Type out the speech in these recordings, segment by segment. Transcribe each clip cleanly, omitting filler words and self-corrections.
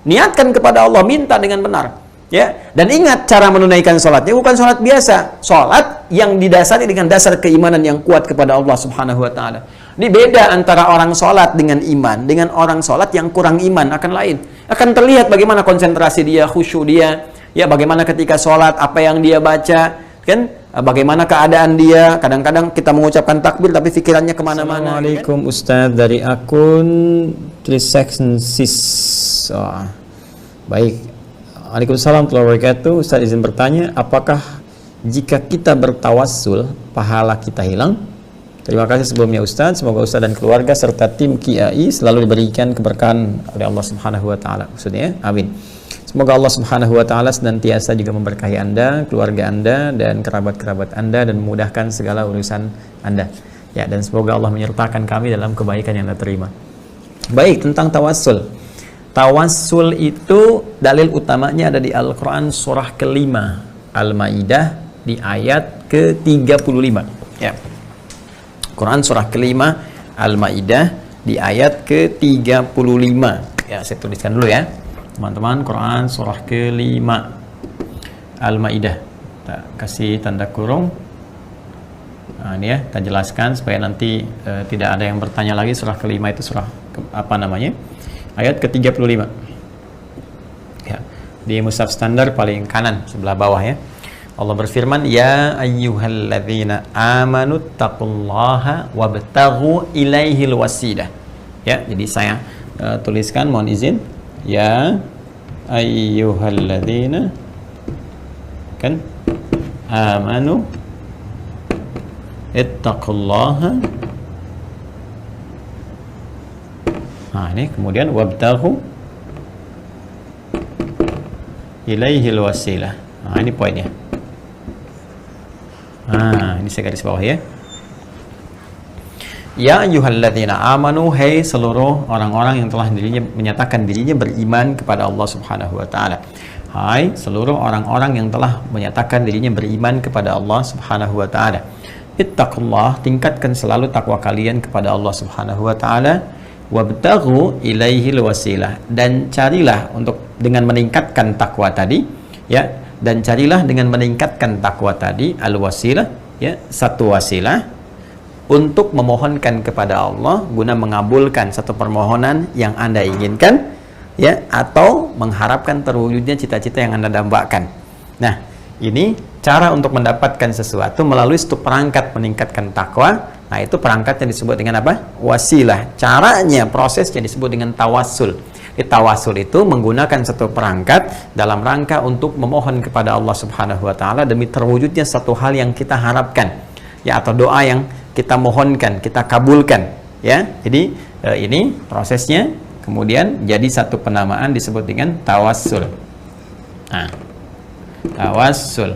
Niatkan kepada Allah, minta dengan benar. Ya, dan ingat cara menunaikan sholatnya bukan sholat biasa, sholat yang didasari dengan dasar keimanan yang kuat kepada Allah Subhanahu Wa Taala. Ini beda antara orang sholat dengan iman dengan orang sholat yang kurang iman, akan lain. Akan terlihat bagaimana konsentrasi dia, khusyuk dia, ya bagaimana ketika sholat apa yang dia baca, kan? Bagaimana keadaan dia. Kadang-kadang kita mengucapkan takbir tapi pikirannya kemana-mana. Assalamualaikum, kan? Ustadz, dari akun Trisexensis. Oh, baik. Waalaikumsalam warahmatullahi wabarakatuh. Ustaz izin bertanya, apakah jika kita bertawassul pahala kita hilang? Terima kasih sebelumnya Ustaz. Semoga Ustaz dan keluarga serta tim KIAI selalu diberikan keberkahan oleh Allah Subhanahu wa taala. Maksudnya, amin. Semoga Allah Subhanahu wa taala senantiasa juga memberkahi Anda, keluarga Anda dan kerabat-kerabat Anda dan memudahkan segala urusan Anda. Ya, dan semoga Allah menyertakan kami dalam kebaikan yang Anda terima. Baik, tentang tawassul. Tawassul itu dalil utamanya ada di Al-Quran surah kelima Al-Ma'idah di ayat ke-35. Ya. Quran surah kelima Al-Ma'idah di ayat ke-35. Ya, saya tuliskan dulu ya. Teman-teman, Quran surah kelima Al-Ma'idah. Kita kasih tanda kurung. Nah, ini ya, kita jelaskan supaya nanti tidak ada yang bertanya lagi. Surah kelima itu surah apa namanya? Ayat ke-35. Ya, di mushaf standar paling kanan sebelah bawah ya. Allah berfirman, "Ya ayyuhalladzina amanu taqullaha wabtaghu ilaihil wasilah." Ya, jadi saya tuliskan, mohon izin. Ya ayyuhalladzina kan amanu ittaqullaha. Nah, ini kemudian wabtaghu ilaihil wasilah. Nah, ini poinnya. Nah, ini saya garis bawah ya. Ya ayyuhalladzina amanu, hai seluruh orang-orang yang telah menyatakan dirinya beriman kepada Allah Subhanahu wa taala. Hai seluruh orang-orang yang telah menyatakan dirinya beriman kepada Allah Subhanahu wa taala. Ittaqullah, tingkatkan selalu takwa kalian kepada Allah Subhanahu wa taala. Wabtaghu ilaihil wasilah, dan carilah untuk dengan meningkatkan takwa tadi ya, dan carilah dengan meningkatkan takwa tadi al-wasilah ya, satu wasilah untuk memohonkan kepada Allah guna mengabulkan satu permohonan yang Anda inginkan ya, atau mengharapkan terwujudnya cita-cita yang Anda dambakan. Nah, ini cara untuk mendapatkan sesuatu melalui satu perangkat meningkatkan takwa. Nah, itu perangkatnya disebut dengan apa? Wasilah. Caranya, prosesnya disebut dengan tawassul. Tawassul itu menggunakan satu perangkat dalam rangka untuk memohon kepada Allah Subhanahu wa taala demi terwujudnya satu hal yang kita harapkan. Ya, atau doa yang kita mohonkan, kita kabulkan, ya. Jadi, ini prosesnya kemudian jadi satu penamaan disebut dengan tawassul. Nah, tawassul.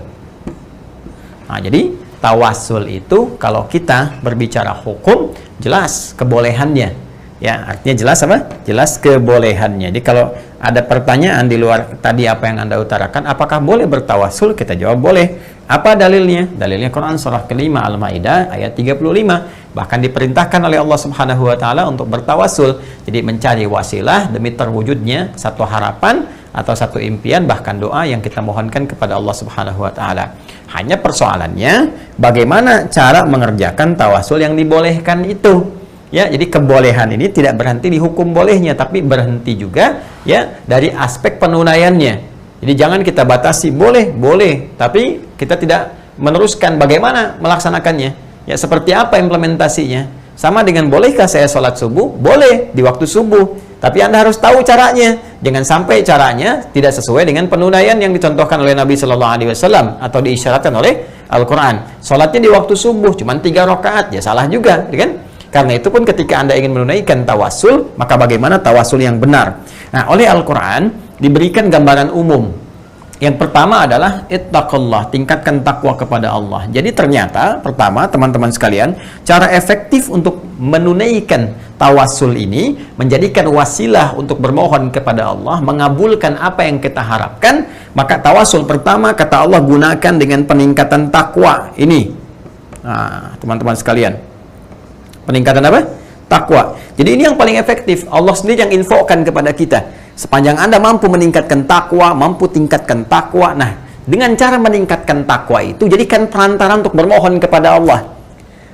Nah, jadi tawassul itu kalau kita berbicara hukum jelas kebolehannya ya, artinya jelas apa? Jelas kebolehannya. Jadi kalau ada pertanyaan di luar tadi apa yang Anda utarakan, apakah boleh bertawassul? Kita jawab boleh. Apa dalilnya? Dalilnya Quran surah kelima Al-Ma'idah ayat 35. Bahkan diperintahkan oleh Allah Subhanahu wa taala untuk bertawassul. Jadi mencari wasilah demi terwujudnya satu harapan atau satu impian, bahkan doa yang kita mohonkan kepada Allah Subhanahu wa taala. Hanya persoalannya bagaimana cara mengerjakan tawassul yang dibolehkan itu. Ya, jadi kebolehan ini tidak berhenti di hukum bolehnya, tapi berhenti juga ya dari aspek penunaiannya. Jadi jangan kita batasi boleh, tapi kita tidak meneruskan bagaimana melaksanakannya. Ya, seperti apa implementasinya? Sama dengan bolehkah saya sholat subuh? Boleh di waktu subuh, tapi Anda harus tahu caranya. Jangan sampai caranya tidak sesuai dengan penunaian yang dicontohkan oleh Nabi Shallallahu Alaihi Wasallam atau diisyaratkan oleh Al-Quran. Sholatnya di waktu subuh cuma 3 rakaat, ya salah juga, kan? Karena itu pun ketika Anda ingin menunaikan tawassul, maka bagaimana tawassul yang benar? Nah, oleh Al-Quran diberikan gambaran umum. Yang pertama adalah ittaqullah, tingkatkan takwa kepada Allah. Jadi ternyata pertama teman-teman sekalian, cara efektif untuk menunaikan tawassul ini, menjadikan wasilah untuk bermohon kepada Allah, mengabulkan apa yang kita harapkan, maka tawassul pertama kata Allah gunakan dengan peningkatan takwa ini. Nah, teman-teman sekalian, peningkatan apa? Takwa. Jadi ini yang paling efektif. Allah sendiri yang infokan kepada kita. Sepanjang Anda mampu meningkatkan takwa, mampu tingkatkan takwa. Nah, dengan cara meningkatkan takwa itu, jadikan perantara untuk bermohon kepada Allah.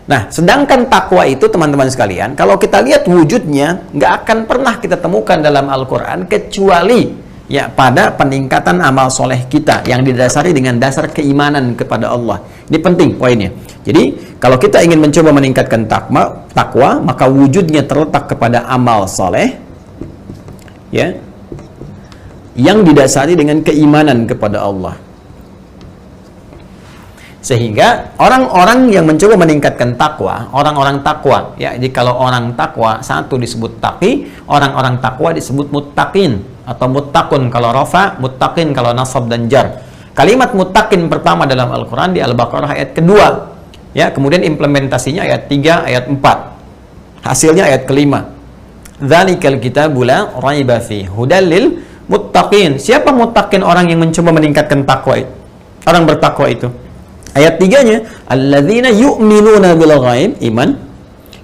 Nah, sedangkan takwa itu teman-teman sekalian, kalau kita lihat wujudnya, nggak akan pernah kita temukan dalam Al-Quran, kecuali ya pada peningkatan amal soleh kita, yang didasari dengan dasar keimanan kepada Allah. Ini penting poinnya. Jadi, kalau kita ingin mencoba meningkatkan takwa, maka wujudnya terletak kepada amal soleh, ya, yang didasari dengan keimanan kepada Allah. Sehingga orang-orang yang mencoba meningkatkan takwa, orang-orang takwa, ya, jadi kalau orang takwa, satu disebut taqi, orang-orang takwa disebut muttaqin atau muttaqun kalau rafa, muttaqin kalau nasab dan jar. Kalimat muttaqin pertama dalam Al-Quran di Al-Baqarah ayat kedua, ya, kemudian implementasinya ayat 3, ayat 4, hasilnya ayat kelima. Dzalikal kitabu la raiba fi hudal lil muttaqin. Siapa muttaqin? Orang yang mencoba meningkatkan takwa itu, orang bertakwa itu. Ayat 3-nya, alladzina yu'minuna bil ghaib, iman,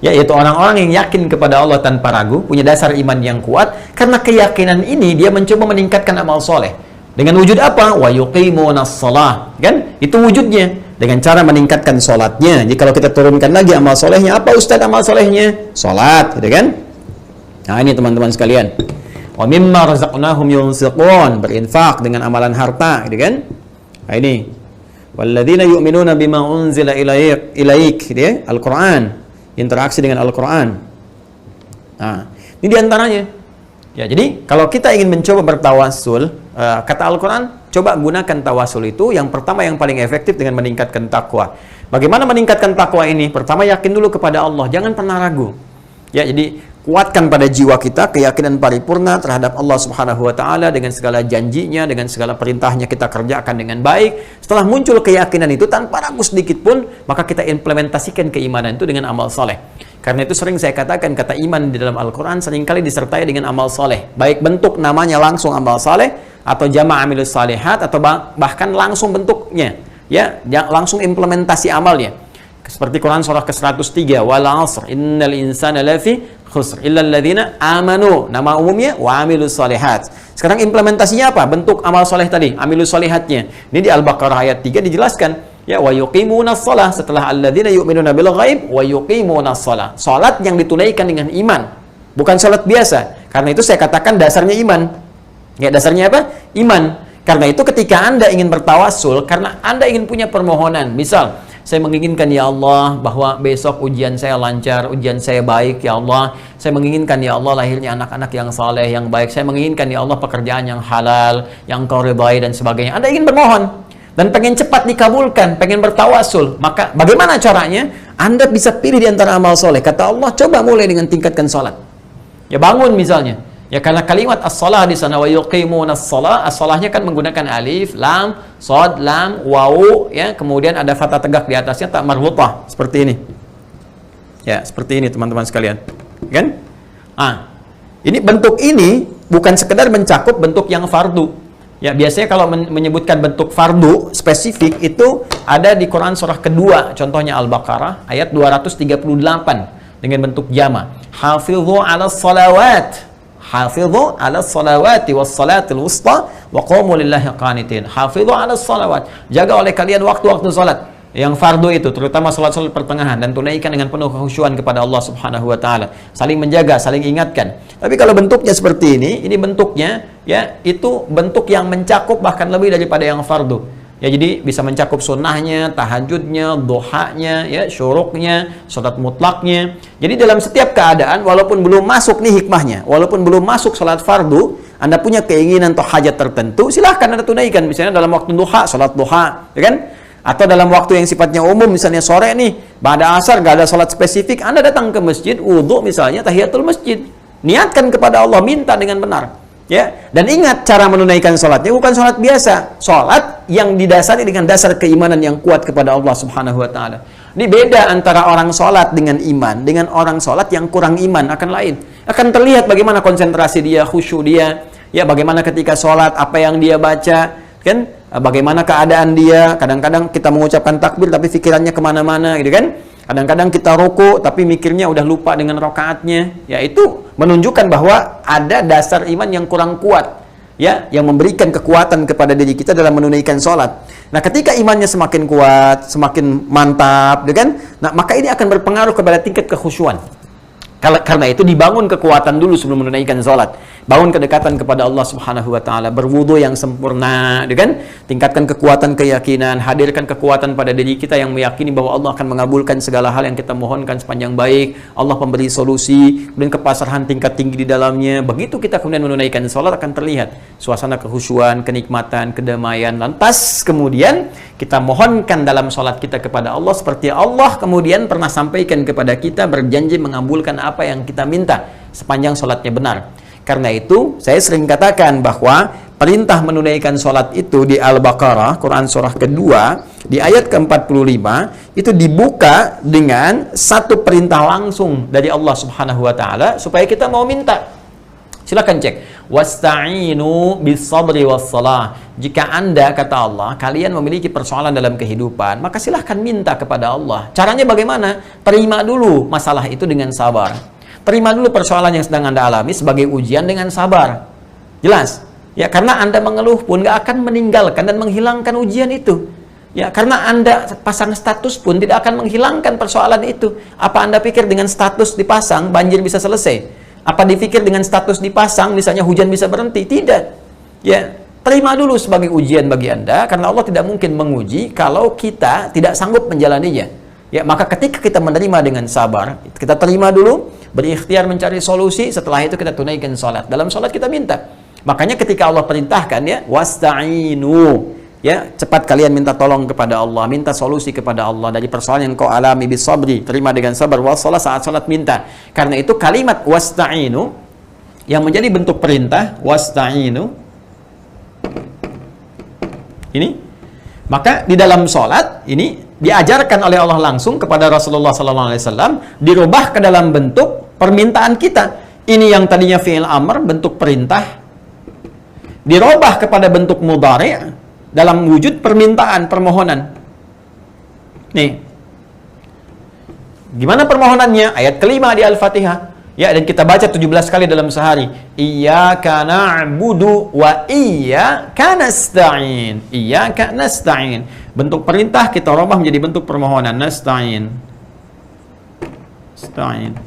ya, yaitu orang-orang yang yakin kepada Allah tanpa ragu, punya dasar iman yang kuat. Karena keyakinan ini dia mencoba meningkatkan amal soleh. Dengan wujud apa? Wa yuqimunas shalah, kan? Itu wujudnya dengan cara meningkatkan sholatnya. Jadi kalau kita turunkan lagi amal solehnya, apa Ustaz amal solehnya? Sholat, gitu kan? Nah, ini teman-teman sekalian. Wa mimma razaqnahum yunfiqun, berinfak dengan amalan harta, gitu kan? Nah, ini walladzina yu'minuna bima unzila ilaik, ya, Al-Quran, interaksi dengan Al-Quran. Nah, ini diantaranya. Ya, jadi kalau kita ingin mencoba bertawasul, kata Al-Quran, coba gunakan tawasul itu. Yang pertama yang paling efektif dengan meningkatkan takwa. Bagaimana meningkatkan takwa ini? Pertama, yakin dulu kepada Allah, jangan pernah ragu. Ya, jadi kuatkan pada jiwa kita keyakinan paripurna terhadap Allah Subhanahu wa taala, dengan segala janjinya, dengan segala perintahnya kita kerjakan dengan baik. Setelah muncul keyakinan itu tanpa ragu sedikit pun, maka kita implementasikan keimanan itu dengan amal soleh. Karena itu sering saya katakan, kata iman di dalam Al-Quran seringkali disertai dengan amal soleh, baik bentuk namanya langsung amal soleh, atau jama' amilus salihat, atau bahkan langsung bentuknya, ya, langsung implementasi amalnya. Seperti Quran surah ke-103, wal 'asr innal insana lafi khusr illal ladzina amanu, nama umumnya wa amilus salihat. Sekarang implementasinya apa? Bentuk amal soleh tadi, amilus salihatnya. Ini di Al-Baqarah ayat 3 dijelaskan, ya, wa yuqimunas shalah, setelah alladzina yu'minuna bil ghaib wa yuqimunas shalah. Salat yang ditunaikan dengan iman, bukan salat biasa. Karena itu saya katakan dasarnya iman. Ya, dasarnya apa? Iman. Karena itu ketika Anda ingin bertawasul, karena Anda ingin punya permohonan, misal saya menginginkan, ya Allah, bahwa besok ujian saya lancar, ujian saya baik, ya Allah. Saya menginginkan, ya Allah, lahirnya anak-anak yang saleh, yang baik. Saya menginginkan, ya Allah, pekerjaan yang halal, yang Engkau ridhai dan sebagainya. Anda ingin bermohon dan pengen cepat dikabulkan, pengen bertawasul. Maka bagaimana caranya? Anda bisa pilih di antara amal soleh. Kata Allah, coba mulai dengan tingkatkan salat. Ya, bangun misalnya. Ya, karena kalimat as-salah di sana, wa yuqimunas shalah, as-salahnya kan menggunakan alif, lam, shad, lam, wawu, ya, kemudian ada fathah tegak di atasnya, tak marbutah, seperti ini. Ya, seperti ini teman-teman sekalian. Kan? Ah, ini bentuk ini bukan sekedar mencakup bentuk yang fardu. Ya, biasanya kalau menyebutkan bentuk fardu spesifik itu ada di Quran surah kedua, contohnya Al-Baqarah ayat 238 dengan bentuk jama. Hafidhu 'alas salawat. Hafidhu 'alas salawati was salatil wusta wa qumu lillahi qanitin. Hafidhu 'alas salawat. Jaga oleh kalian waktu-waktu salat yang fardu itu, terutama salat-salat pertengahan, dan tunaikan dengan penuh kekhusyuan kepada Allah Subhanahu wa taala. Saling menjaga, saling ingatkan. Tapi kalau bentuknya seperti ini bentuknya, ya, itu bentuk yang mencakup bahkan lebih daripada yang fardu. Ya, jadi bisa mencakup sunnahnya, tahajudnya, duhanya, ya, syuruknya, salat mutlaknya. Jadi dalam setiap keadaan, walaupun belum masuk nih hikmahnya, walaupun belum masuk salat fardu, Anda punya keinginan atau hajat tertentu, silahkan Anda tunaikan. Misalnya dalam waktu duha, salat duha, ya kan? Atau dalam waktu yang sifatnya umum, misalnya sore nih, pada asar gak ada salat spesifik, Anda datang ke masjid, wudhu misalnya, tahiyatul masjid. Niatkan kepada Allah, minta dengan benar. Ya, dan ingat cara menunaikan sholatnya bukan sholat biasa, sholat yang didasari dengan dasar keimanan yang kuat kepada Allah Subhanahu wa taala. Ini beda antara orang sholat dengan iman dengan orang sholat yang kurang iman, akan lain. Akan terlihat bagaimana konsentrasi dia, khusyuk dia, ya, bagaimana ketika sholat, apa yang dia baca, kan, bagaimana keadaan dia. Kadang-kadang kita mengucapkan takbir tapi pikirannya kemana-mana, gitu kan. Kadang-kadang kita rukuk tapi mikirnya udah lupa dengan rakaatnya. Ya, itu menunjukkan bahwa ada dasar iman yang kurang kuat, ya, yang memberikan kekuatan kepada diri kita dalam menunaikan sholat. Nah, ketika imannya semakin kuat, semakin mantap, kan? Nah, maka ini akan berpengaruh kepada tingkat kekhusyuan. Karena itu dibangun kekuatan dulu sebelum menunaikan sholat. Bangun kedekatan kepada Allah Subhanahu wa taala, berwudu yang sempurna, kan? Tingkatkan kekuatan keyakinan, hadirkan kekuatan pada diri kita yang meyakini bahwa Allah akan mengabulkan segala hal yang kita mohonkan sepanjang baik. Allah pemberi solusi, kemudian kepasrahan tingkat tinggi di dalamnya. Begitu kita kemudian menunaikan sholat akan terlihat suasana kekhusyuan, kenikmatan, kedamaian. Lantas kemudian kita mohonkan dalam sholat kita kepada Allah seperti Allah kemudian pernah sampaikan kepada kita, berjanji mengabulkan apa yang kita minta sepanjang sholatnya benar. Karena itu saya sering katakan bahwa perintah menunaikan sholat itu di Al-Baqarah, Quran surah kedua, di ayat ke-45 itu dibuka dengan satu perintah langsung dari Allah Subhanahu wa taala supaya kita mau minta. Silakan cek. Wasta'inu bis-sabri was-salah. Jika Anda, kata Allah, kalian memiliki persoalan dalam kehidupan, maka silahkan minta kepada Allah. Caranya bagaimana? Terima dulu masalah itu dengan sabar. Terima dulu persoalan yang sedang Anda alami sebagai ujian dengan sabar. Jelas? Ya, karena Anda mengeluh pun gak akan meninggalkan dan menghilangkan ujian itu. Ya, karena Anda pasang status pun tidak akan menghilangkan persoalan itu. Apa Anda pikir dengan status dipasang banjir bisa selesai? Apa dipikir dengan status dipasang misalnya hujan bisa berhenti? Tidak. Ya, terima dulu sebagai ujian bagi Anda, karena Allah tidak mungkin menguji kalau kita tidak sanggup menjalaninya. Ya, maka ketika kita menerima dengan sabar, kita terima dulu, berikhtiar mencari solusi, setelah itu kita tunaikan sholat. Dalam sholat kita minta. Makanya ketika Allah perintahkan, ya, wasta'inu, ya, cepat kalian minta tolong kepada Allah, minta solusi kepada Allah dari persoalan yang kau alami bisabri, terima dengan sabar, wassalah, saat sholat minta. Karena itu kalimat wasta'inu yang menjadi bentuk perintah, wasta'inu ini, maka di dalam sholat ini diajarkan oleh Allah langsung kepada Rasulullah SAW, dirubah ke dalam bentuk permintaan kita. Ini yang tadinya fi'il amr, bentuk perintah, dirubah kepada bentuk mudhari' dalam wujud permintaan, permohonan. Nih, gimana permohonannya? Ayat kelima di Al-Fatihah. Ya, dan kita baca 17 kali dalam sehari. Iyyaka na'budu wa iyyaka nasta'in. Iyyaka nasta'in. Bentuk perintah kita rubah menjadi bentuk permohonan. Nasta'in. Nasta'in.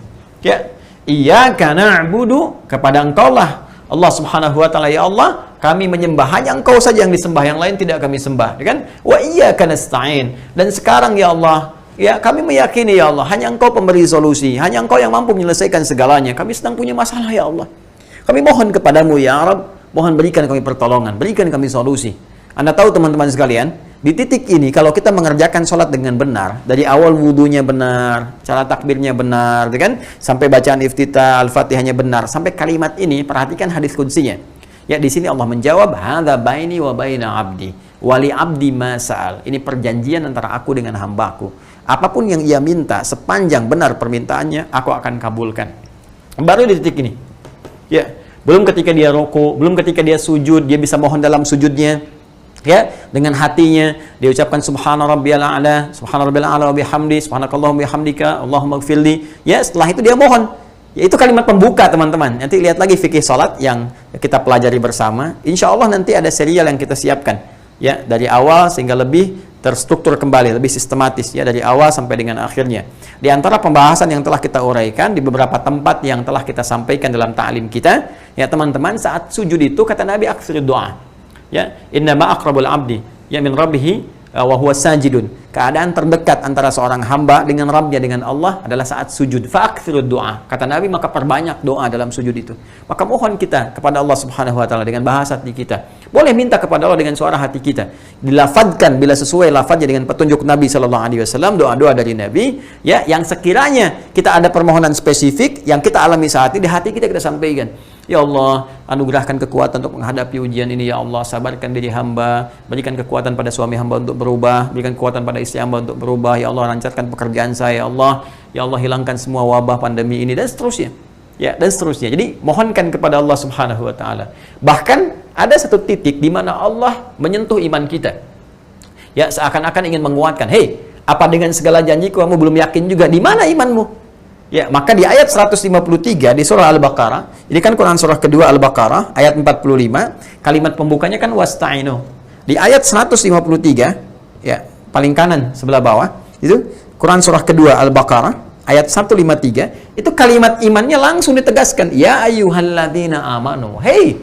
Ya, iyyaka na'budu, kepada Engkau lah Allah Subhanahu wa taala, ya Allah, kami menyembah, hanya Engkau saja yang disembah, yang lain tidak kami sembah, kan? Wa iyyaka nasta'in. Dan sekarang ya Allah, ya, kami meyakini ya Allah, hanya Engkau pemberi solusi, hanya Engkau yang mampu menyelesaikan segalanya. Kami sedang punya masalah ya Allah. Kami mohon kepadamu ya Rabb, mohon berikan kami pertolongan, berikan kami solusi. Anda tahu teman-teman sekalian, di titik ini kalau kita mengerjakan sholat dengan benar, dari awal wudunya benar, cara takbirnya benar, kan? Sampai bacaan iftitah, Al-Fatihahnya benar, sampai kalimat ini, perhatikan hadis qudsinya. Ya, di sini Allah menjawab, hadza baini wa baina abdi, wali abdi ma sa'al. Ini perjanjian antara aku dengan hambaku. Apapun yang ia minta, sepanjang benar permintaannya, aku akan kabulkan. Baru di titik ini. Ya, belum ketika dia rukuk, belum ketika dia sujud, dia bisa mohon dalam sujudnya. Ya, dengan hatinya dia ucapkan subhana rabbiyal a'la, subhana rabbiyal a'la wa bihamdi, subhanakallahumma bihamdika, Allahumma ighfirli. Ya, setelah itu dia mohon. Ya, itu kalimat pembuka, teman-teman. Nanti lihat lagi fikih salat yang kita pelajari bersama. Insya Allah nanti ada serial yang kita siapkan. Ya, dari awal sehingga lebih terstruktur kembali, lebih sistematis, ya, dari awal sampai dengan akhirnya. Di antara pembahasan yang telah kita uraikan di beberapa tempat yang telah kita sampaikan dalam ta'lim kita, ya teman-teman, saat sujud itu kata Nabi aksirid doa. Ya, innama aqrabul abdi ya min rabbihi wa huwa sajidun. Keadaan terdekat antara seorang hamba dengan Rabbnya, dengan Allah adalah saat sujud. Fa'aktsirud doa. Kata Nabi, maka perbanyak doa dalam sujud itu. Maka mohon kita kepada Allah Subhanahu wa taala dengan bahasa hati kita. Boleh minta kepada Allah dengan suara hati kita. Dilafadzkan bila sesuai lafadznya dengan petunjuk Nabi sallallahu alaihi wasallam, doa-doa dari Nabi, ya, yang sekiranya kita ada permohonan spesifik yang kita alami saat ini di hati kita sampaikan. Ya Allah, anugerahkan kekuatan untuk menghadapi ujian ini ya Allah, sabarkan diri hamba, berikan kekuatan pada suami hamba untuk berubah, berikan kekuatan pada istri hamba untuk berubah, ya Allah, lancarkan pekerjaan saya ya Allah, hilangkan semua wabah pandemi ini, dan seterusnya. Ya, dan seterusnya. Jadi mohonkan kepada Allah Subhanahu wa taala. Bahkan ada satu titik di mana Allah menyentuh iman kita. Ya, seakan-akan ingin menguatkan, "Hei, Apa dengan segala janjiku kamu belum yakin juga? Di mana imanmu? Ya, maka di ayat 153 di surah Al-Baqarah, ini kan Quran surah kedua Al-Baqarah, ayat 45, kalimat pembukanya kan wasta'inu. Di ayat 153, ya, paling kanan sebelah bawah, itu Quran surah kedua Al-Baqarah, ayat 153, itu kalimat imannya langsung ditegaskan, ya ayyuhalladzina amanu. Hei,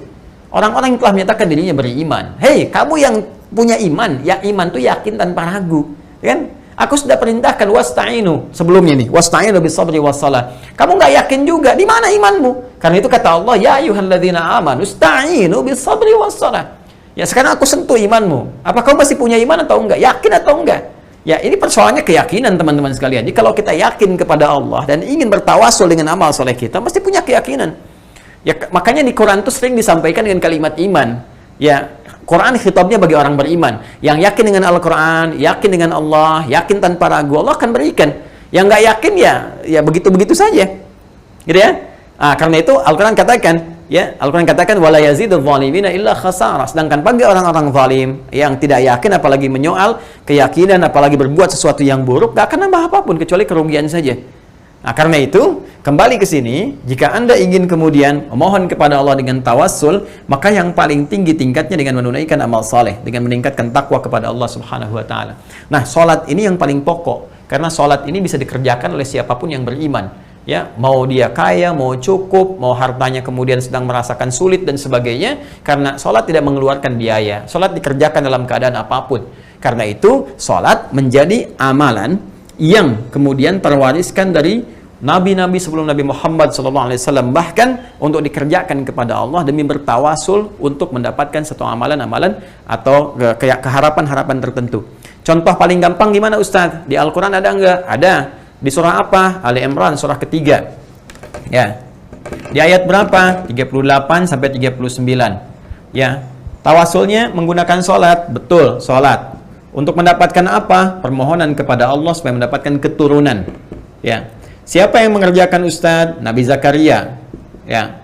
orang-orang yang telah menyatakan dirinya beriman. Hei, kamu yang punya iman, ya iman itu yakin tanpa ragu, kan? Aku sudah perintahkan wasta'inu sebelumnya nih, wasta'inu bisabri wassalah. Kamu nggak yakin juga, di mana imanmu? Karena itu kata Allah, ya ayyuhalladzina amanu ista'inu bisabri wassalah. Ya, sekarang aku sentuh imanmu. Apa kamu masih punya iman atau enggak? Yakin atau enggak? Ya, ini persoalannya keyakinan teman-teman sekalian. Jadi kalau kita yakin kepada Allah dan ingin bertawasul dengan amal soleh kita, mesti punya keyakinan. Ya, makanya di Quran itu sering disampaikan dengan kalimat iman. Ya, Quran khitabnya bagi orang beriman. Yang yakin dengan Al-Quran, yakin dengan Allah, yakin tanpa ragu, Allah akan berikan. Yang nggak yakin ya begitu-begitu saja. Gitu ya? Karena itu Al-Quran katakan, ya, Al-Quran katakan wala yazidul zalimina illa khasara. Sedangkan bagi orang-orang zalim yang tidak yakin, apalagi menyoal keyakinan, apalagi berbuat sesuatu yang buruk, nggak akan nambah apapun kecuali kerugian saja. Nah, karena itu, kembali ke sini, jika Anda ingin kemudian memohon kepada Allah dengan tawassul, maka yang paling tinggi tingkatnya dengan menunaikan amal saleh, dengan meningkatkan takwa kepada Allah Subhanahu wa taala. Nah, salat ini yang paling pokok, karena salat ini bisa dikerjakan oleh siapapun yang beriman. Ya, mau dia kaya, mau cukup, mau hartanya kemudian sedang merasakan sulit dan sebagainya, karena salat tidak mengeluarkan biaya. Salat dikerjakan dalam keadaan apapun. Karena itu, salat menjadi amalan yang kemudian terwariskan dari nabi-nabi sebelum Nabi Muhammad SAW, bahkan untuk dikerjakan kepada Allah demi bertawasul untuk mendapatkan satu amalan-amalan atau keharapan-harapan tertentu. Contoh paling gampang gimana Ustaz? Di Al-Quran ada enggak? Ada. Di surah apa? Ali Imran, surah ketiga. Ya. Di ayat berapa? 38 sampai 39. Ya. Tawasulnya menggunakan sholat. Betul, sholat. Untuk mendapatkan apa? Permohonan kepada Allah supaya mendapatkan keturunan. Ya. Siapa yang mengerjakan Ustaz? Nabi Zakaria. Ya.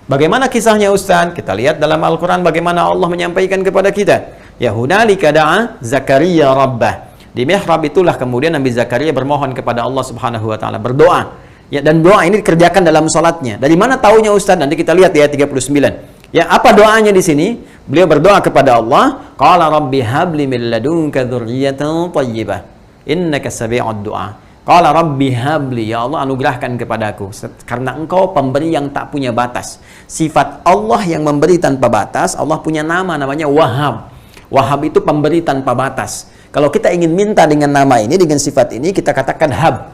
Bagaimana kisahnya Ustaz? Kita lihat dalam Al-Quran bagaimana Allah menyampaikan kepada kita. Ya hunalika da'a Zakaria rabbah. Di mihrab itulah kemudian Nabi Zakaria bermohon kepada Allah Subhanahu wa taala, berdoa. Ya, dan doa ini dikerjakan dalam salatnya. Dari mana taunya Ustaz? Nanti kita lihat di ayat 39. Ya, apa doanya di sini? Beliau berdoa kepada Allah, qala rabbi habli min ladunka dzurriyyatan thayyibah innaka sami'ud du'a. Qala rabbi habli, ya Allah anugerahkan kepadaku karena engkau pemberi yang tak punya batas. Sifat Allah yang memberi tanpa batas. Allah punya nama namanya Wahhab. Wahhab itu pemberi tanpa batas. Kalau kita ingin minta dengan nama ini, dengan sifat ini, kita katakan hab.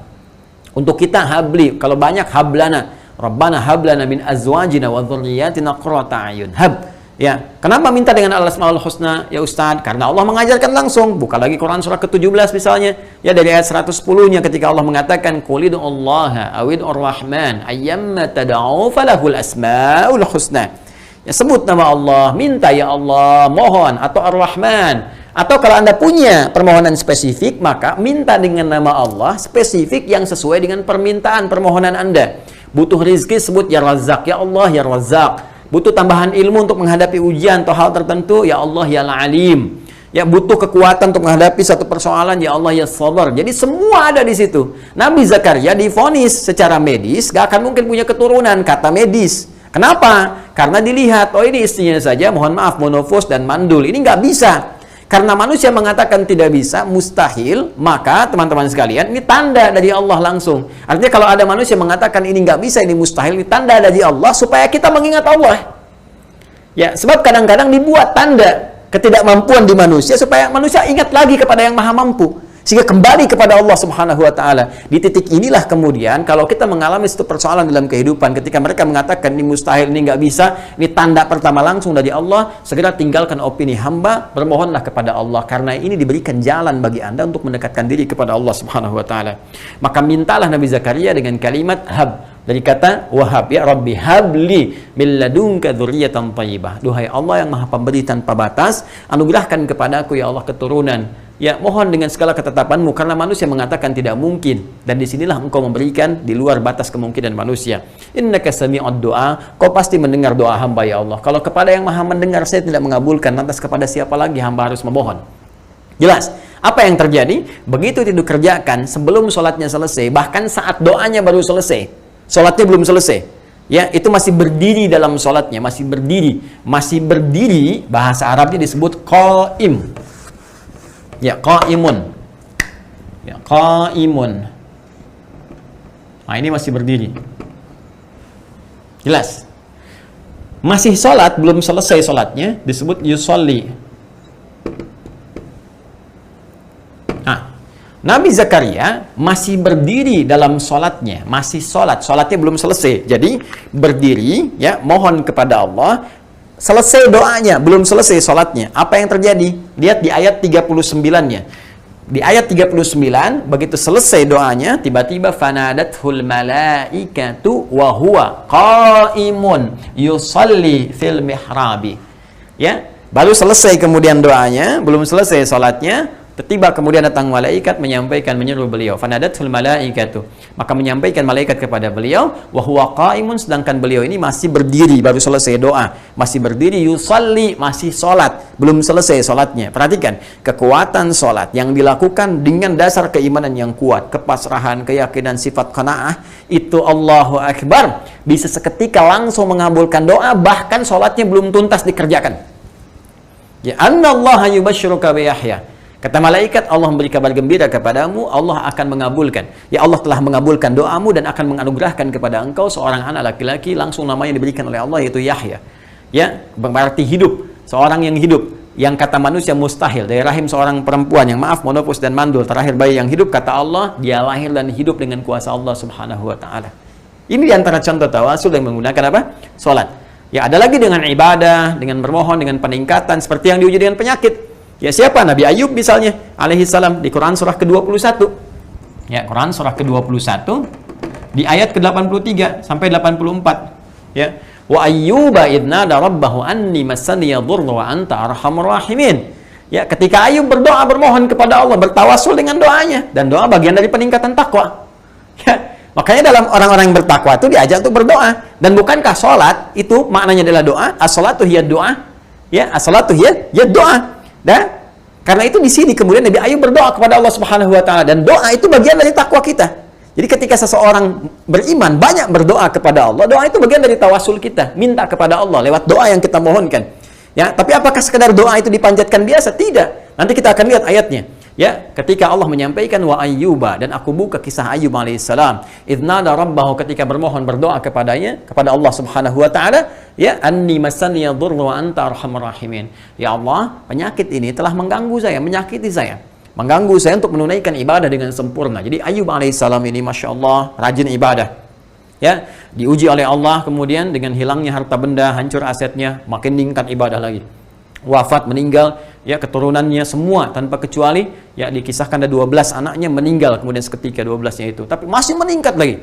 Untuk kita habli, kalau banyak hablana. Rabbana hablana min azwajina wa dzurriyyatina qurrata a'yun. Hab. Ya, kenapa minta dengan al-asmaul husna ya Ustaz? Karena Allah mengajarkan langsung. Buka lagi Quran surah ke-17 misalnya. Ya, dari ayat 110-nya ketika Allah mengatakan qul ud'ullaha awid'ur rahman ayyamma tad'u falahul asmaul husna. Ya, sebut nama Allah, minta ya Allah, mohon atau Ar-Rahman. Atau kalau Anda punya permohonan spesifik, maka minta dengan nama Allah spesifik yang sesuai dengan permintaan permohonan Anda. Butuh rizki, sebut ya Razzaq, ya Allah ya Razzaq. Butuh tambahan ilmu untuk menghadapi ujian atau hal tertentu, ya Allah ya Alim. Ya, butuh kekuatan untuk menghadapi satu persoalan, ya Allah ya Sabar. Jadi semua ada di situ. Nabi Zakaria divonis secara medis gak akan mungkin punya keturunan, kata medis. Kenapa? Karena dilihat, oh ini istrinya saja, mohon maaf, monofos dan mandul. Ini nggak bisa. Karena manusia mengatakan tidak bisa, mustahil, maka teman-teman sekalian, ini tanda dari Allah langsung. Artinya kalau ada manusia mengatakan ini nggak bisa, ini mustahil, ini tanda dari Allah supaya kita mengingat Allah. Ya, sebab kadang-kadang dibuat tanda ketidakmampuan di manusia supaya manusia ingat lagi kepada yang maha mampu. Sehingga kembali kepada Allah Subhanahu wa taala. Di titik inilah kemudian kalau kita mengalami satu persoalan dalam kehidupan, ketika mereka mengatakan ini mustahil, ini nggak bisa, ini tanda pertama langsung dari Allah, segera tinggalkan opini hamba, bermohonlah kepada Allah karena ini diberikan jalan bagi Anda untuk mendekatkan diri kepada Allah Subhanahu wa taala. Maka mintalah Nabi Zakaria dengan kalimat hab, dari kata wahab, ya Rabbi habli min ladunka dzurriyyatan thayyibah. Duhai Allah yang Maha Pemberi tanpa batas, anugerahkan kepadaku ya Allah keturunan. Ya, mohon dengan segala ketetapanmu, karena manusia mengatakan tidak mungkin, dan disinilah engkau memberikan di luar batas kemungkinan manusia. Innaka sami'ud du'a, kau pasti mendengar doa hamba ya Allah. Kalau kepada yang maha mendengar saya tidak mengabulkan, lantas kepada siapa lagi hamba harus memohon? Jelas. Apa yang terjadi? Begitu itu dikerjakan sebelum sholatnya selesai, bahkan saat doanya baru selesai, sholatnya belum selesai. Ya, itu masih berdiri dalam sholatnya, masih berdiri, bahasa Arabnya disebut qaim. Ya, qaimun. Ya, qaimun. Nah, ini masih berdiri. Jelas. Masih sholat, belum selesai sholatnya, disebut yusolli. Nah, Nabi Zakaria masih berdiri dalam sholatnya, masih sholatnya belum selesai. Jadi berdiri, ya, mohon kepada Allah. Selesai doanya, belum selesai sholatnya. Apa yang terjadi? Lihat di ayat 39-nya. Di ayat 39, begitu selesai doanya, tiba-tiba fanadathul malaikatu wa huwa qaimun yusalli fil mihrabi. Ya, baru selesai kemudian doanya, belum selesai sholatnya. Tiba kemudian datang malaikat menyampaikan, menyuruh beliau, fanadathul malaikatu, maka menyampaikan malaikat kepada beliau, wa huwa qaimun, sedangkan beliau ini masih berdiri, baru selesai doa, masih berdiri, yusalli, masih sholat, belum selesai sholatnya. Perhatikan, kekuatan sholat yang dilakukan dengan dasar keimanan yang kuat, kepasrahan, keyakinan, sifat qanaah, itu Allahu Akbar, bisa seketika langsung mengabulkan doa, bahkan sholatnya belum tuntas dikerjakan. Ya, annallaha yubashshiruka bi Yahya. Kata malaikat, Allah memberi kabar gembira kepadamu, Allah akan mengabulkan. Ya, Allah telah mengabulkan doamu dan akan menganugerahkan kepada engkau seorang anak laki-laki, langsung namanya diberikan oleh Allah, yaitu Yahya. Ya, berarti hidup. Seorang yang hidup, yang kata manusia mustahil, dari rahim seorang perempuan yang maaf, monopus dan mandul, terakhir bayi yang hidup, kata Allah, dia lahir dan hidup dengan kuasa Allah subhanahu wa ta'ala. Ini diantara contoh tawasul yang menggunakan apa? Sholat. Ya, ada lagi dengan ibadah, dengan bermohon, dengan peningkatan, seperti yang diuji dengan penyakit. Ya, siapa? Nabi Ayub misalnya, alaihi salam, di Quran surah ke-21. Ya, Quran surah ke-21 di ayat ke-83 sampai 84. Ya, wa ayyuba idnada rabbahu anni massani yadhurru wa anta arhamur rahimin. Ya, ketika Ayub berdoa, bermohon kepada Allah, bertawasul dengan doanya, dan doa bagian dari peningkatan takwa. Ya, makanya dalam orang-orang yang bertakwa itu diajak untuk berdoa. Dan bukankah sholat itu maknanya adalah doa? As-sholatu hiya doa. Ya, as-sholatu hiya doa. Dan karena itu di sini kemudian Nabi Ayub berdoa kepada Allah Subhanahu wa taala, dan doa itu bagian dari takwa kita. Jadi ketika seseorang beriman banyak berdoa kepada Allah, doa itu bagian dari tawasul kita, minta kepada Allah lewat doa yang kita mohonkan. Ya, tapi apakah sekedar doa itu dipanjatkan biasa? Tidak. Nanti kita akan lihat ayatnya. Ya, ketika Allah menyampaikan wa ayyuba, dan aku buka kisah Ayub alaihissalam, idnada rabbahu, ketika bermohon berdoa kepadanya, kepada Allah Subhanahu wa taala, ya, anni massani yadhurru wa anta arhamur rahimin. Ya Allah, penyakit ini telah mengganggu saya, menyakiti saya, mengganggu saya untuk menunaikan ibadah dengan sempurna. Jadi Ayub alaihissalam ini masya Allah rajin ibadah. Ya, diuji oleh Allah kemudian dengan hilangnya harta benda, hancur asetnya, makin meningkat ibadah lagi. Wafat, meninggal, ya, keturunannya semua tanpa kecuali, ya, dikisahkan ada 12 anaknya meninggal kemudian seketika 12-nya itu, tapi masih meningkat lagi,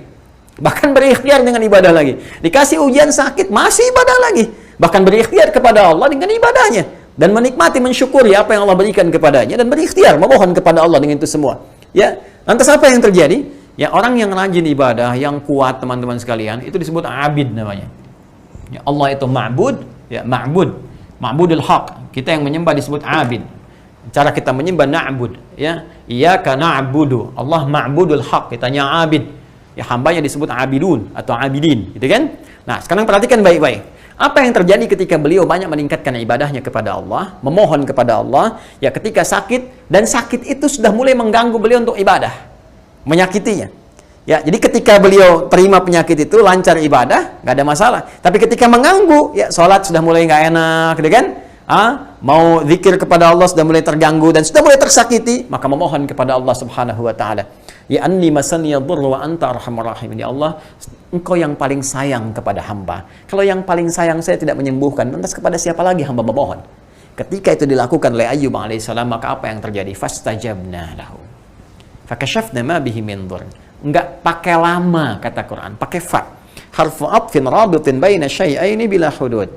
bahkan berikhtiar dengan ibadah lagi. Dikasih ujian sakit, masih ibadah lagi, bahkan berikhtiar kepada Allah dengan ibadahnya, dan menikmati, mensyukuri apa yang Allah berikan kepadanya, dan berikhtiar memohon kepada Allah dengan itu semua. Ya, lantas apa yang terjadi? Ya, orang yang rajin ibadah, yang kuat, teman-teman sekalian, itu disebut abid namanya. Ya, Allah itu ma'bud, ya, ma'budul haq. Kita yang menyembah disebut abid. Cara kita menyembah na'bud, ya. Iyyaka na'budu. Allah ma'budul haq, kitanya abid. Ya, hambanya disebut abidun atau abidin, gitu kan? Nah, sekarang perhatikan baik-baik. Apa yang terjadi ketika beliau banyak meningkatkan ibadahnya kepada Allah, memohon kepada Allah, ya, ketika sakit, dan sakit itu sudah mulai mengganggu beliau untuk ibadah, menyakitinya. Ya, jadi ketika beliau terima penyakit itu, lancar ibadah, nggak ada masalah. Tapi ketika mengganggu, ya, sholat sudah mulai nggak enak, gitu kan? Mau zikir kepada Allah sudah mulai terganggu dan sudah mulai tersakiti, maka memohon kepada Allah Subhanahu wa taala. Ya, anni masani yadhurru wa anta arhamur rahimin. Ya Allah, Engkau yang paling sayang kepada hamba. Kalau yang paling sayang saya tidak menyembuhkan, lantas kepada siapa lagi hamba memohon? Ketika itu dilakukan oleh Ayyub alaihissalam, maka apa yang terjadi? Fastajabna lahu. Fakashafna ma bihi min dhurr. Enggak pakai lama, kata Quran, pakai fa. Harfu atfin rabitin baina syai'aini bila hudud.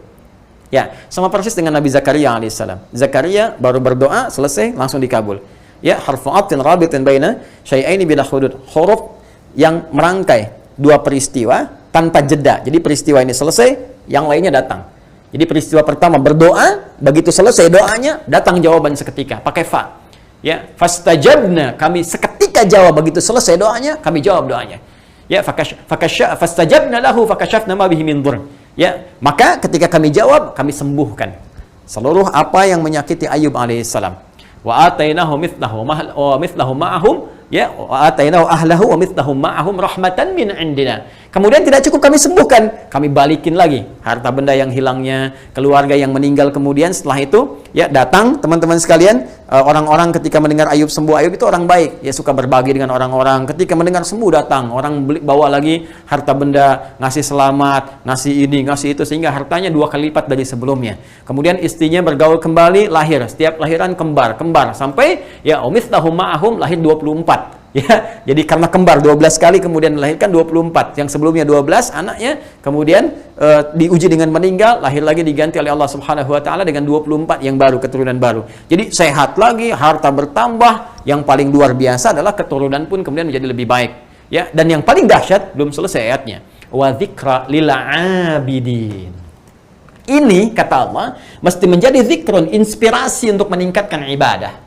Ya, sama persis dengan Nabi Zakaria alaihissalam. Zakaria baru berdoa, selesai, langsung dikabul. Ya, harfu atfin rabitin baina syai'aini bila hudud. Huruf yang merangkai dua peristiwa tanpa jeda. Jadi peristiwa ini selesai, yang lainnya datang. Jadi peristiwa pertama berdoa, begitu selesai doanya, datang jawaban seketika, pakai fa. Ya, fastajabna, kami seketika jawab, begitu selesai doanya, kami jawab doanya. Ya, fastajabna lahu fakashafna ma bihi min dhurr. Ya, maka ketika kami jawab, kami sembuhkan seluruh apa yang menyakiti Ayub alaihissalam. Wa atainahu mithlahu ma'ahum, ya, wa atainahu ahlahu wa mithlahu ma'ahum rahmatan min indina. Kemudian tidak cukup kami sembuhkan, kami balikin lagi harta benda yang hilangnya, keluarga yang meninggal. Kemudian setelah itu, ya, datang teman-teman sekalian, orang-orang ketika mendengar Ayub sembuh. Ayub itu orang baik, ya, suka berbagi dengan orang-orang. Ketika mendengar sembuh, datang orang bawa lagi harta benda, ngasih selamat, ngasih ini, ngasih itu, sehingga hartanya 2 kali lipat dari sebelumnya. Kemudian istrinya bergaul kembali, lahir, setiap lahiran kembar sampai, ya, umithlahu ma'ahum, lahir 24. Ya, jadi karena kembar 12 kali kemudian melahirkan 24. Yang sebelumnya 12 anaknya, kemudian diuji dengan meninggal, lahir lagi diganti oleh Allah Subhanahu wa taala dengan 24 yang baru, keturunan baru. Jadi sehat lagi, harta bertambah, yang paling luar biasa adalah keturunan pun kemudian menjadi lebih baik. Ya, dan yang paling dahsyat belum selesai ayatnya. Wa dzikra lil abidin. Ini kata Allah mesti menjadi zikrun, inspirasi untuk meningkatkan ibadah.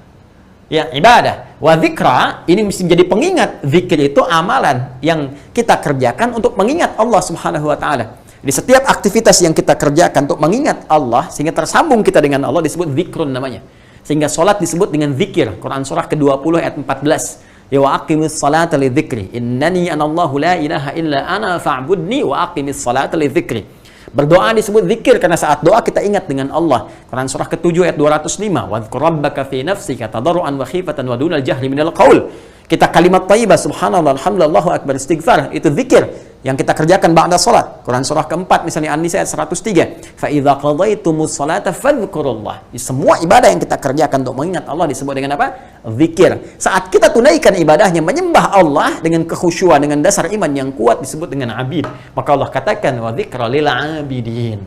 Ya, ibadah. Wa dzikra, ini mesti menjadi pengingat. Zikir itu amalan yang kita kerjakan untuk mengingat Allah Subhanahu wa taala. Di setiap aktivitas yang kita kerjakan untuk mengingat Allah sehingga tersambung kita dengan Allah disebut zikrun namanya. Sehingga salat disebut dengan zikir. Quran surah ke-20 ayat 14. Ya, wa aqimis salata li dzikri. Innani anallahu la ilaha illa ana fa'budni wa aqimis salata li dzikri. Berdoa disebut zikir karena saat doa kita ingat dengan Allah. Quran surah ke-7 ayat 205. Wadhkur rabbaka fi nafsika tadarruan wa khifatan wa dunal jahri minal qaul. Kita kalimat thayyibah subhanallah, alhamdulillah, Allahu akbar, istighfar, itu zikir yang kita kerjakan ba'da salat. Quran surah ke-4 misalnya An-Nisa ayat 103. Fa idza qadaitumus salata fadhkurullah. Semua ibadah yang kita kerjakan untuk mengingat Allah disebut dengan apa? Zikir. Saat kita tunaikan ibadahnya menyembah Allah dengan kekhusyuan, dengan dasar iman yang kuat disebut dengan abid. Maka Allah katakan wa dzikra lil abidin.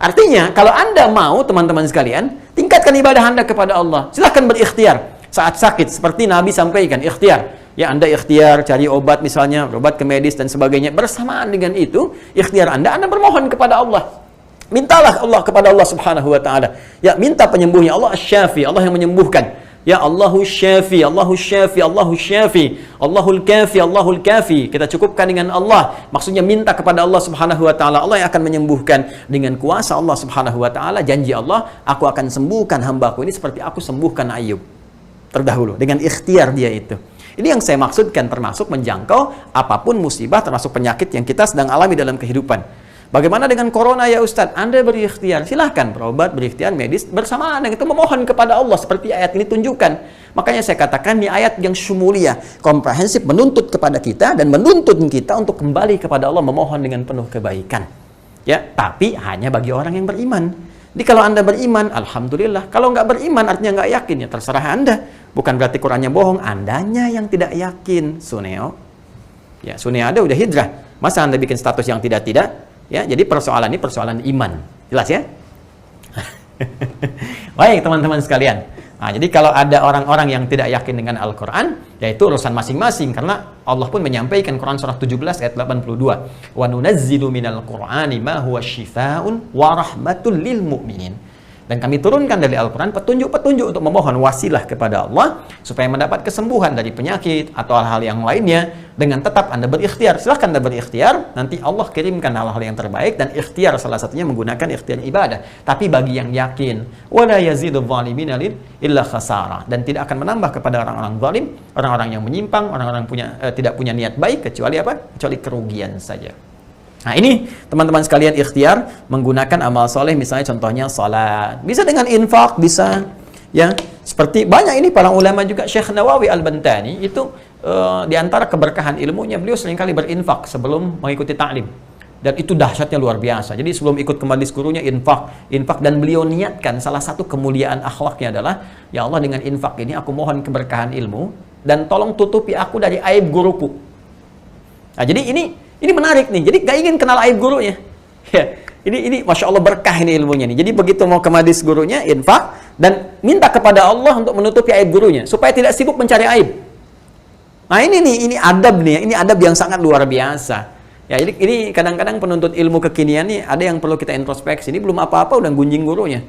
Artinya, kalau Anda mau teman-teman sekalian, tingkatkan ibadah Anda kepada Allah. Silahkan berikhtiar. Saat sakit, seperti Nabi sampaikan, ikhtiar. Ya, Anda ikhtiar, cari obat misalnya, obat ke medis dan sebagainya. Bersamaan dengan itu, ikhtiar Anda bermohon kepada Allah. Mintalah Allah kepada Allah Subhanahu wa taala. Ya, minta penyembuhnya. Allah Asy-Syafi, Allah yang menyembuhkan. Ya, Allahu Syafi, Allahu Syafi, Allahu Syafi, Allahul Kafi, Allahul Kafi. Kita cukupkan dengan Allah. Maksudnya minta kepada Allah Subhanahu wa taala. Allah yang akan menyembuhkan. Dengan kuasa Allah Subhanahu wa taala, janji Allah, aku akan sembuhkan hambaku ini seperti aku sembuhkan Ayub terdahulu, dengan ikhtiar dia itu. Ini yang saya maksudkan, termasuk menjangkau apapun musibah, termasuk penyakit yang kita sedang alami dalam kehidupan. Bagaimana dengan corona ya Ustadz? Anda berikhtiar, silahkan berobat, berikhtiar medis, bersamaan dengan itu memohon kepada Allah seperti ayat ini tunjukkan. Makanya saya katakan ini ayat yang syumuliyah, komprehensif, menuntut kepada kita dan menuntut kita untuk kembali kepada Allah memohon dengan penuh kebaikan. Ya, tapi hanya bagi orang yang beriman. Jadi kalau Anda beriman, alhamdulillah. Kalau nggak beriman, artinya nggak yakin, ya terserah Anda. Bukan berarti Qurannya bohong, Andanya yang tidak yakin. Suneo. Ya, Suneo ada udah hijrah. Masa Anda bikin status yang tidak-tidak? Ya, jadi persoalan ini persoalan iman. Jelas ya? Baik teman-teman sekalian. Nah, jadi kalau ada orang-orang yang tidak yakin dengan Al-Quran, yaitu urusan masing-masing, karena Allah pun menyampaikan Quran surah 17 ayat 82. Wa nunazzilu minal Qur'ani ma huwa syifaa'un wa rahmatul lil mu'minin. Dan kami turunkan dari Al-Quran petunjuk-petunjuk untuk memohon wasilah kepada Allah supaya mendapat kesembuhan dari penyakit atau hal-hal yang lainnya dengan tetap Anda berikhtiar. Silahkan Anda berikhtiar, nanti Allah kirimkan hal-hal yang terbaik, dan ikhtiar salah satunya menggunakan ikhtiar ibadah. Tapi bagi yang yakin, wala yazidul zalimina illa khasara, dan tidak akan menambah kepada orang-orang zalim, orang-orang yang menyimpang, orang-orang tidak punya niat baik, kecuali apa? Kecuali kerugian saja. Nah, ini teman-teman sekalian ikhtiar menggunakan amal soleh, misalnya contohnya salat. Bisa dengan infak, bisa ya. Seperti banyak ini para ulama juga, Syekh Nawawi Al-Bantani itu di antara keberkahan ilmunya, beliau seringkali berinfak sebelum mengikuti ta'lim. Dan itu dahsyatnya luar biasa. Jadi sebelum ikut ke majelis gurunya infak, dan beliau niatkan salah satu kemuliaan akhlaknya adalah, ya Allah, dengan infak ini aku mohon keberkahan ilmu dan tolong tutupi aku dari aib guruku. Nah, jadi ini menarik nih. Jadi gak ingin kenal aib gurunya. Ya, ini Masya Allah berkah ini ilmunya nih. Jadi begitu mau ke majelis gurunya, infak, dan minta kepada Allah untuk menutupi aib gurunya, supaya tidak sibuk mencari aib. Nah ini adab nih, ini adab yang sangat luar biasa. Ya, jadi ini kadang-kadang penuntut ilmu kekinian nih, ada yang perlu kita introspeksi. Ini belum apa-apa udah gunjing gurunya.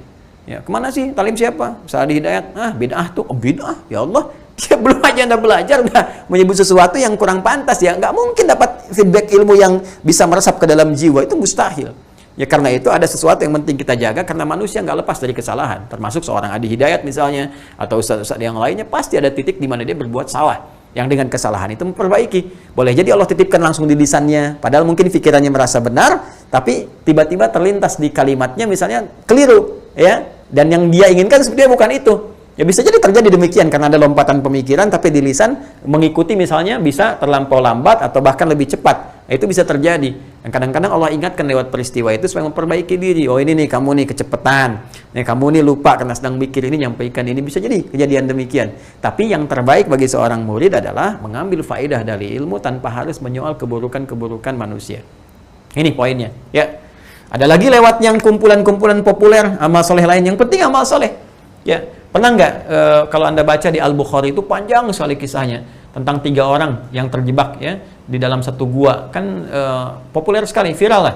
Ya, kemana sih? Talim siapa? Saadi Hidayat. Ah, bid'ah tuh. Oh, bid'ah. Ya Allah. Ya, belum aja Anda belajar udah menyebut sesuatu yang kurang pantas ya. Nggak mungkin dapat feedback ilmu yang bisa meresap ke dalam jiwa. Itu mustahil. Ya, karena itu ada sesuatu yang penting kita jaga karena manusia nggak lepas dari kesalahan. Termasuk seorang Adi Hidayat misalnya atau ustaz-ustaz yang lainnya pasti ada titik di mana dia berbuat salah. Yang dengan kesalahan itu memperbaiki. Boleh jadi Allah titipkan langsung di lisannya. Padahal mungkin pikirannya merasa benar, tapi tiba-tiba terlintas di kalimatnya misalnya keliru. Ya, dan yang dia inginkan sebenarnya bukan itu. Ya bisa jadi terjadi demikian karena ada lompatan pemikiran tapi di lisan mengikuti misalnya bisa terlampau lambat atau bahkan lebih cepat. Nah, itu bisa terjadi. Dan kadang-kadang Allah ingatkan lewat peristiwa itu supaya memperbaiki diri. Oh ini nih kamu nih kecepatan. Nih kamu nih lupa karena sedang mikir ini nyampaikan ini. Bisa jadi kejadian demikian. Tapi yang terbaik bagi seorang murid adalah mengambil faedah dari ilmu tanpa harus menyoal keburukan-keburukan manusia. Ini poinnya. Ya. Ada lagi lewat yang kumpulan-kumpulan populer amal soleh lain. Yang penting amal soleh. Ya. Pernah nggak kalau Anda baca di Al-Bukhari itu panjang sekali kisahnya tentang 3 orang yang terjebak ya di dalam satu gua. Kan populer sekali, viral lah.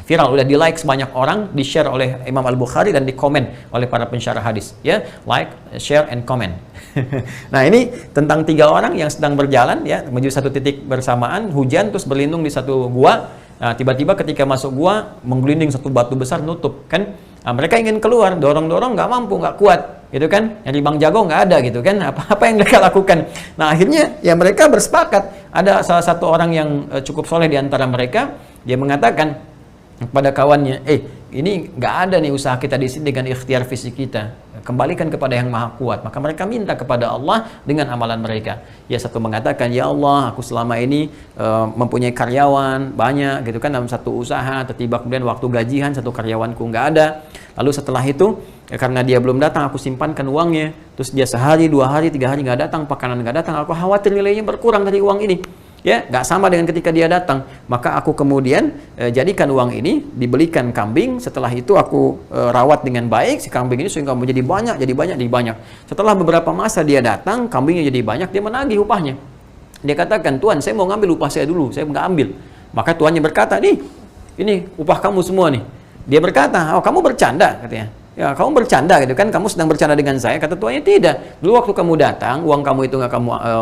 Viral, udah di like sebanyak orang, di share oleh Imam Al-Bukhari dan di komen oleh para pensyarah hadis. Ya, like, share, and comment. Nah ini tentang 3 orang yang sedang berjalan ya menuju satu titik bersamaan, hujan terus berlindung di satu gua. Nah, tiba-tiba ketika masuk gua menggelinding satu batu besar nutup kan. Nah, mereka ingin keluar, dorong-dorong nggak mampu, nggak kuat, gitu kan? Nyari Bang Jago nggak ada, gitu kan? Apa yang mereka lakukan? Nah, akhirnya ya mereka bersepakat. Ada salah satu orang yang cukup soleh di antara mereka, dia mengatakan kepada kawannya, ini nggak ada nih usaha kita di sini dengan ikhtiar fisik kita. Kembalikan kepada yang maha kuat. Maka mereka minta kepada Allah dengan amalan mereka. Ya satu mengatakan, ya Allah, aku selama ini mempunyai karyawan banyak, gitu kan, dalam satu usaha. Tiba kemudian waktu gajian satu karyawanku nggak ada. Lalu setelah itu, ya, karena dia belum datang, aku simpankan uangnya. Terus dia sehari, 2 hari, 3 hari nggak datang, makanan nggak datang. Aku khawatir nilainya berkurang dari uang ini. Ya, nggak sama dengan ketika dia datang. Maka aku kemudian jadikan uang ini, dibelikan kambing. Setelah itu aku rawat dengan baik si kambing ini sehingga menjadi banyak, jadi banyak, jadi banyak. Setelah beberapa masa dia datang, kambingnya jadi banyak, dia menagih upahnya. Dia katakan, Tuan, saya mau ngambil upah saya dulu, saya nggak ambil. Maka tuannya berkata, nih, ini upah kamu semua nih. Dia berkata, oh kamu bercanda, katanya. Ya, kamu bercanda gitu kan, kamu sedang bercanda dengan saya. Kata tuannya, tidak. Dulu waktu kamu datang, uang kamu itu nggak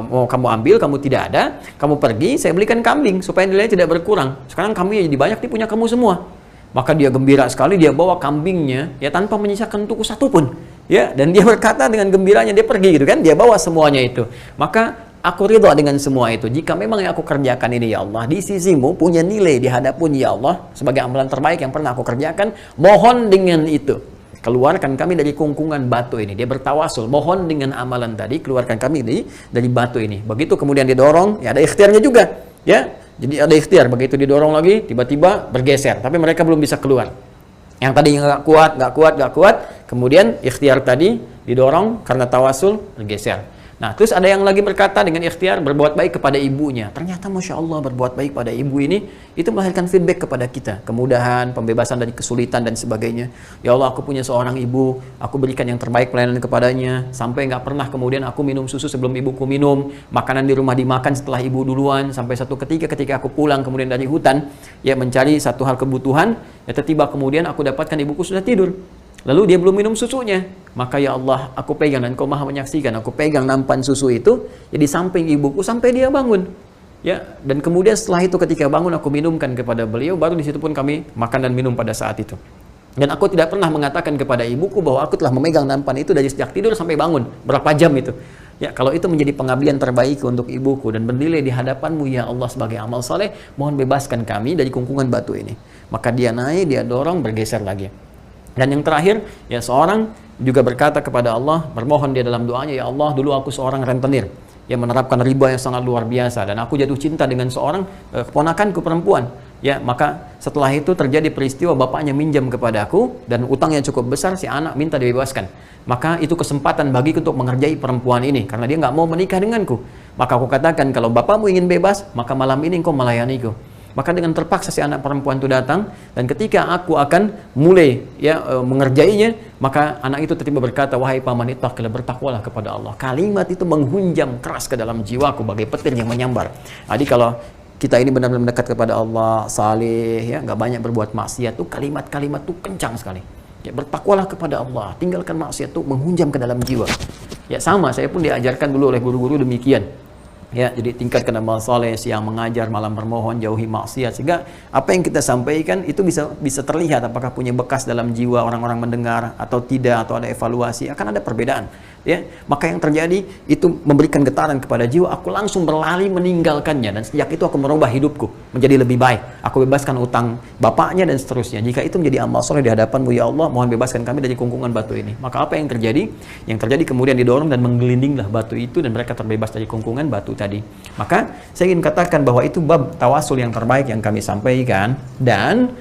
mau kamu ambil, kamu tidak ada, kamu pergi, saya belikan kambing supaya nilainya tidak berkurang. Sekarang kambingnya jadi banyak, dia punya kamu semua. Maka dia gembira sekali, dia bawa kambingnya ya tanpa menyisakan tuku satu pun. Ya, dan dia berkata dengan gembiranya dia pergi gitu kan, dia bawa semuanya itu. Maka aku ridha dengan semua itu. Jika memang yang aku kerjakan ini ya Allah di sisimu punya nilai di hadapun ya Allah sebagai amalan terbaik yang pernah aku kerjakan, mohon dengan itu keluarkan kami dari kungkungan batu ini. Dia bertawasul, mohon dengan amalan tadi keluarkan kami dari batu ini. Begitu kemudian didorong, ya ada ikhtiarnya juga, ya. Jadi ada ikhtiar, begitu didorong lagi tiba-tiba bergeser, tapi mereka belum bisa keluar. Yang tadi nggak kuat, kemudian ikhtiar tadi didorong karena tawasul bergeser. Nah, terus ada yang lagi berkata dengan ikhtiar berbuat baik kepada ibunya. Ternyata Masya Allah berbuat baik pada ibu ini, itu melahirkan feedback kepada kita. Kemudahan, pembebasan dari kesulitan dan sebagainya. Ya Allah, aku punya seorang ibu, aku berikan yang terbaik pelayanan kepadanya. Sampai nggak pernah kemudian aku minum susu sebelum ibuku minum. Makanan di rumah dimakan setelah ibu duluan. Sampai satu ketika aku pulang kemudian dari hutan, ya mencari satu hal kebutuhan, ya tiba kemudian aku dapatkan ibuku sudah tidur. Lalu dia belum minum susunya. Maka ya Allah, aku pegang dan kau maha menyaksikan. Aku pegang nampan susu itu ya di samping ibuku sampai dia bangun. Ya, dan kemudian setelah itu ketika bangun aku minumkan kepada beliau, baru di situ pun kami makan dan minum pada saat itu. Dan aku tidak pernah mengatakan kepada ibuku bahwa aku telah memegang nampan itu dari sejak tidur sampai bangun. Berapa jam itu? Ya, kalau itu menjadi pengabdian terbaik untuk ibuku dan bernilai di hadapanmu ya Allah sebagai amal saleh, mohon bebaskan kami dari kungkungan batu ini. Maka dia naik, dia dorong, bergeser lagi. Dan yang terakhir, ya seorang juga berkata kepada Allah, bermohon dia dalam doanya, ya Allah, dulu aku seorang rentenir yang menerapkan riba yang sangat luar biasa dan aku jatuh cinta dengan seorang keponakanku perempuan. Ya, maka setelah itu terjadi peristiwa bapaknya minjam kepada aku dan utangnya cukup besar, si anak minta dibebaskan. Maka itu kesempatan bagiku untuk mengerjai perempuan ini karena dia nggak mau menikah denganku. Maka aku katakan, kalau bapakmu ingin bebas, maka malam ini engkau melayaniku. Maka dengan terpaksa si anak perempuan itu datang, dan ketika aku akan mulai mengerjainya, maka anak itu tiba-tiba berkata, wahai paman, ittaqillah, bertakwalah kepada Allah. Kalimat itu menghunjam keras ke dalam jiwaku bagai petir yang menyambar. Jadi kalau kita ini benar-benar mendekat kepada Allah, saleh, ya, nggak banyak berbuat maksiat, tuh kalimat-kalimat tuh kencang sekali. Ya, bertakwalah kepada Allah, tinggalkan maksiat itu menghunjam ke dalam jiwa. Ya sama, saya pun diajarkan dulu oleh guru-guru demikian. Ya, jadi tingkatkan amal soleh, siang mengajar, malam bermohon, jauhi maksiat, sehingga apa yang kita sampaikan itu bisa terlihat apakah punya bekas dalam jiwa orang-orang mendengar atau tidak, atau ada evaluasi, akan ada perbedaan. Ya, maka yang terjadi itu memberikan getaran kepada jiwa, aku langsung berlari meninggalkannya, dan sejak itu aku merubah hidupku menjadi lebih baik. Aku bebaskan utang bapaknya dan seterusnya. Jika itu menjadi amal soleh di hadapanmu, ya Allah, mohon bebaskan kami dari kungkungan batu ini. Maka apa yang terjadi? Yang terjadi kemudian didorong dan menggelindinglah batu itu, dan mereka terbebas dari kungkungan batu tadi. Maka saya ingin katakan bahwa itu bab tawasul yang terbaik yang kami sampaikan, dan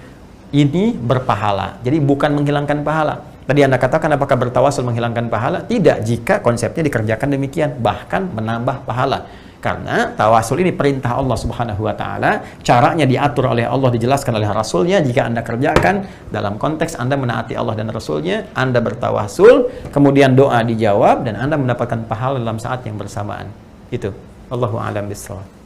ini berpahala. Jadi bukan menghilangkan pahala. Tadi Anda katakan apakah bertawasul menghilangkan pahala? Tidak, jika konsepnya dikerjakan demikian, bahkan menambah pahala. Karena tawasul ini perintah Allah Subhanahu wa taala, caranya diatur oleh Allah, dijelaskan oleh Rasulnya. Jika Anda kerjakan dalam konteks Anda menaati Allah dan Rasulnya, Anda bertawasul, kemudian doa dijawab, dan Anda mendapatkan pahala dalam saat yang bersamaan. Itu. Allahu a'lam bishawab.